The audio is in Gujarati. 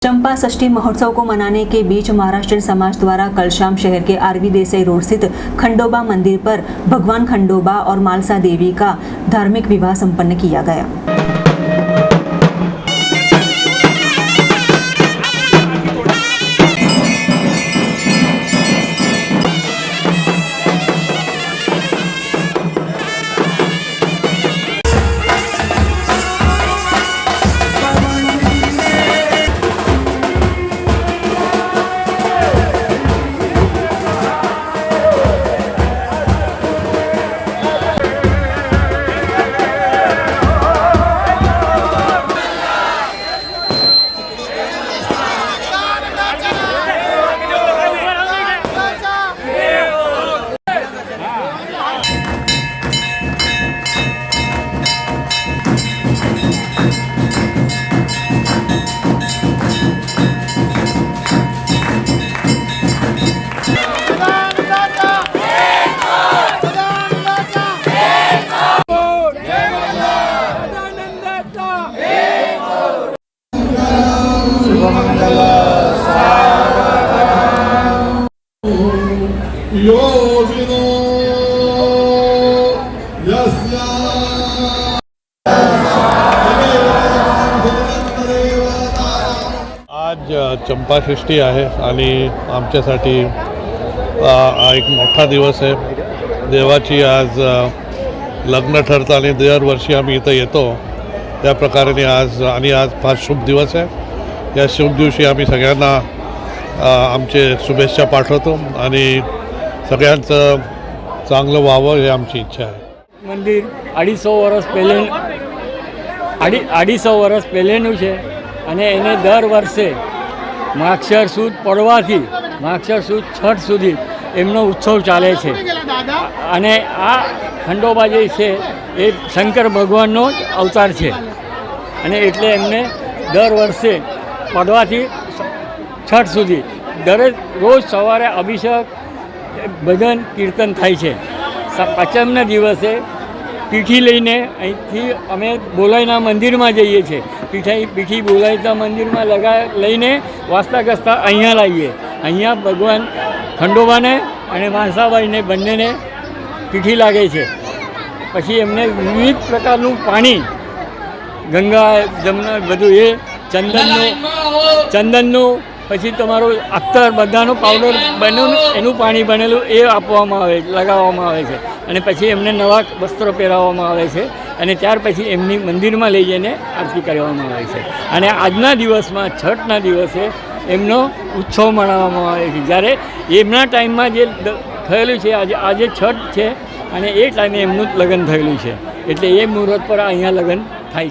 चंपा षष्ठी महोत्सव को मनाने के बीच महाराष्ट्र समाज द्वारा कल शाम शहर के आरवी देसाई रोड स्थित खंडोबा मंदिर पर भगवान खंडोबा और मालसा देवी का धार्मिक विवाह संपन्न किया गया। आज चंपाषष्ठी आहे आणि आमच्यासाठी एक मोठा दिवस आहे। देवाची आज लग्न ठरतं आणि दरवर्षी आम्ही इथं येतो त्या प्रकारे आज फार शुभ दिवस आहे। या शुभ दिवशी आम्ही सगळ्यांना आमचे शुभेच्छा पाठवतो आणि सगळ्यांचं चांगलं व्हावं हे आमची इच्छा आहे। મંદિર 250 વર્ષ પહેલેનું છે અને એને દર વર્ષે માગશર સુદ પડવાથી માગશર સુદ છઠ સુધી એમનો ઉત્સવ ચાલે છે અને આ ખંડોબા જે છે એ શંકર ભગવાનનો જ અવતાર છે અને એટલે એમને દર વર્ષે પડવાથી છઠ સુધી દરેક રોજ સવારે અભિષેક ભજન કીર્તન થાય છે। પાંચમના દિવસે પીઠી લઈને અહીંથી અમે બોલાઈના મંદિરમાં જઈએ છીએ। પીઠી બોલાઈના મંદિરમાં લઈને વાંચતા ગસતા અહીંયા લાવીએ। અહીંયા ભગવાન ખંડોબાને અને માનસાબાઈને બંનેને પીઠી લાગે છે। પછી એમને વિવિધ પ્રકારનું પાણી ગંગા જમના બધું એ ચંદનનું પછી તમારું અત્તર બધાનું પાવડર બનેલું એનું પાણી બનેલું એ આપવામાં આવે લગાવવામાં આવે છે અને પછી એમને નવા વસ્ત્રો પહેરાવવામાં આવે છે અને ત્યાર પછી એમની મંદિરમાં લઈ જઈને આરતી કરવામાં આવે છે અને આજના દિવસમાં છઠના દિવસે એમનો ઉત્સવ મનાવવામાં આવે છે। જ્યારે એમના ટાઈમમાં જે થયેલું છે આજે છઠ છે અને એ ટાઈમે એમનું લગ્ન થયેલું છે એટલે એ મુહૂર્ત પર અહીંયા લગ્ન